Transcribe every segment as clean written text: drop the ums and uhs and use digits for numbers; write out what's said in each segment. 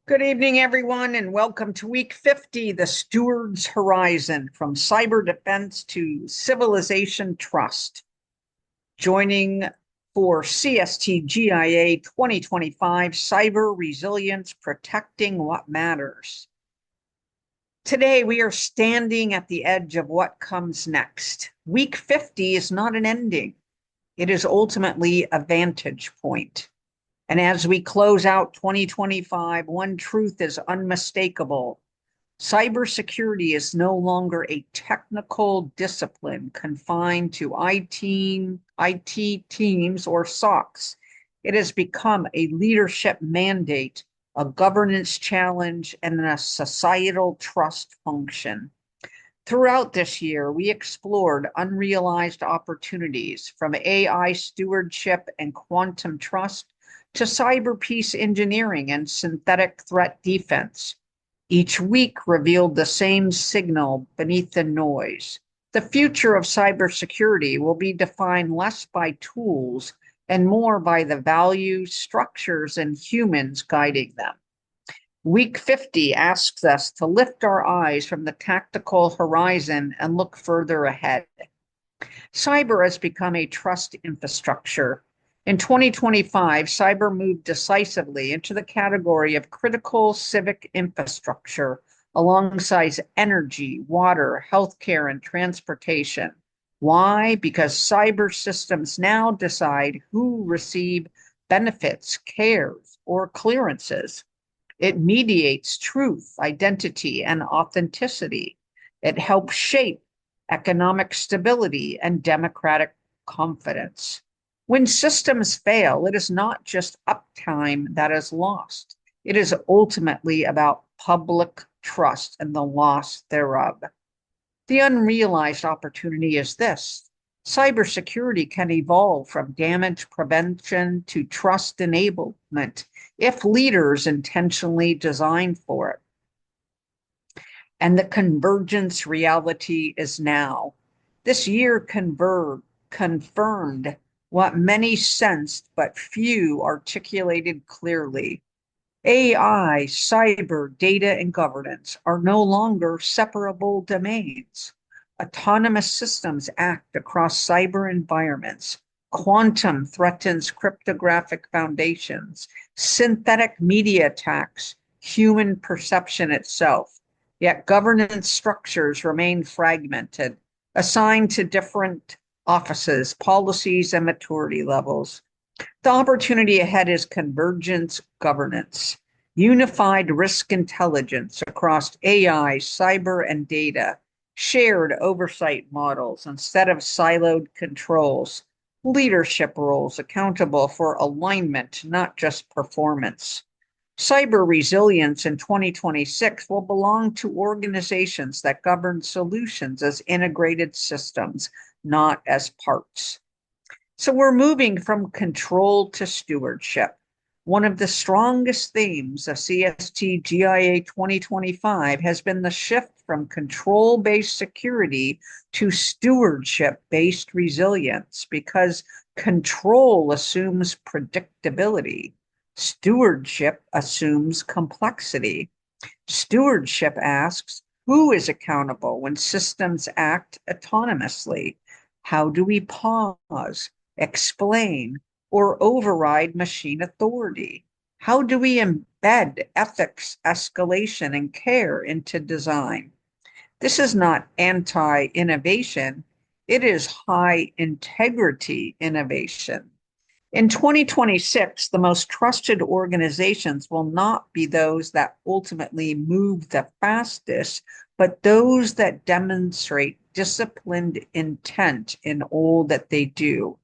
Good evening, everyone, and welcome to week 50, the Steward's Horizon, from cyber defense to civilization trust. Joining for CSTGIA 2025, Cyber Resilience, Protecting What Matters. Today, we are standing at the edge of what comes next. Week 50 is not an ending. It is ultimately a vantage point. And as we close out 2025, one truth is unmistakable. Cybersecurity is no longer a technical discipline confined to IT teams or SOCs. It has become a leadership mandate, a governance challenge, and a societal trust function. Throughout this year, we explored unrealized opportunities from AI stewardship and quantum trust to cyber peace engineering and synthetic threat defense. Each week revealed the same signal beneath the noise. The future of cybersecurity will be defined less by tools and more by the values, structures, and humans guiding them. Week 50 asks us to lift our eyes from the tactical horizon and look further ahead. Cyber has become a trust infrastructure. In 2025, cyber moved decisively into the category of critical civic infrastructure alongside energy, water, healthcare, and transportation. Why? Because cyber systems now decide who receive benefits, cares, or clearances. It mediates truth, identity, and authenticity. It helps shape economic stability and democratic confidence. When systems fail, it is not just uptime that is lost. It is ultimately about public trust and the loss thereof. The unrealized opportunity is this. Cybersecurity can evolve from damage prevention to trust enablement if leaders intentionally design for it. And the convergence reality is now. This year confirmed what many sensed but few articulated clearly. AI, cyber, data, and governance are no longer separable domains. Autonomous systems act across cyber environments. Quantum threatens cryptographic foundations. Synthetic media attacks human perception itself. Yet governance structures remain fragmented, assigned to different offices, policies, and maturity levels. The opportunity ahead is convergence governance, unified risk intelligence across AI, cyber, and data, shared oversight models instead of siloed controls, leadership roles accountable for alignment, not just performance. Cyber resilience in 2026 will belong to organizations that govern solutions as integrated systems, not as parts. So we're moving from control to stewardship. One of the strongest themes of CSTGIA 2025 has been the shift from control-based security to stewardship-based resilience, because control assumes predictability. Stewardship assumes complexity. Stewardship asks, who is accountable when systems act autonomously? How do we pause, explain, or override machine authority? How do we embed ethics, escalation, and care into design? This is not anti-innovation. It is high integrity innovation. In 2026, the most trusted organizations will not be those that ultimately move the fastest, but those that demonstrate disciplined intent in all that they do.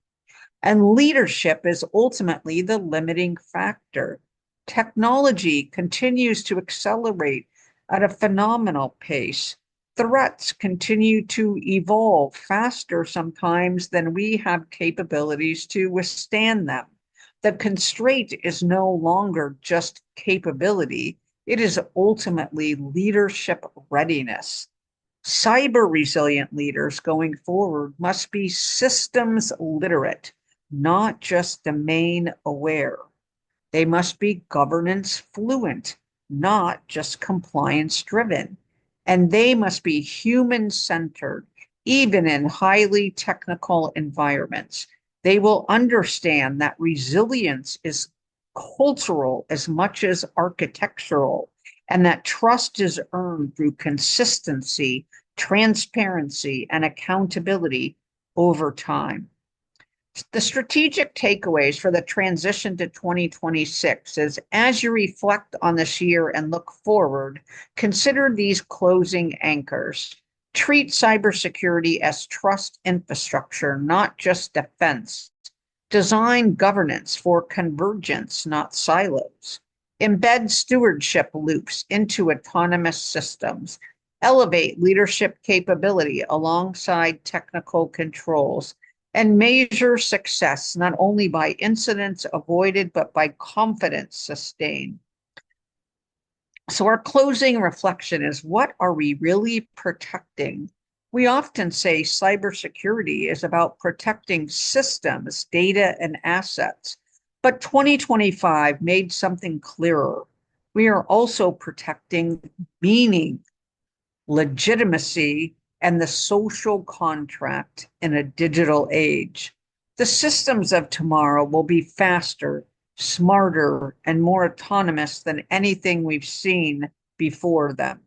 And leadership is ultimately the limiting factor. Technology continues to accelerate at a phenomenal pace. Threats continue to evolve faster sometimes than we have capabilities to withstand them. The constraint is no longer just capability, it is ultimately leadership readiness. Cyber resilient leaders going forward must be systems literate, not just domain aware. They must be governance fluent, not just compliance driven. And they must be human centered, even in highly technical environments. They will understand that resilience is cultural as much as architectural, and that trust is earned through consistency, transparency, and accountability over time. The strategic takeaways for the transition to 2026 is, as you reflect on this year and look forward, consider these closing anchors. Treat cybersecurity as trust infrastructure, not just defense. Design governance for convergence, not silos. Embed stewardship loops into autonomous systems. Elevate leadership capability alongside technical controls, and measure success not only by incidents avoided, but by confidence sustained. So our closing reflection is, what are we really protecting? We often say cybersecurity is about protecting systems, data, and assets. But 2025 made something clearer. We are also protecting meaning, legitimacy, and the social contract in a digital age. The systems of tomorrow will be faster, smarter, and more autonomous than anything we've seen before them.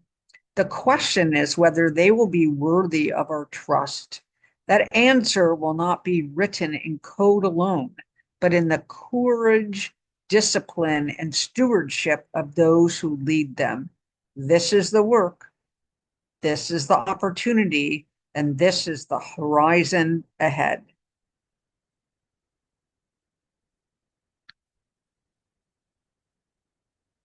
The question is whether they will be worthy of our trust. That answer will not be written in code alone, but in the courage, discipline, and stewardship of those who lead them. This is the work. This is the opportunity, and this is the horizon ahead.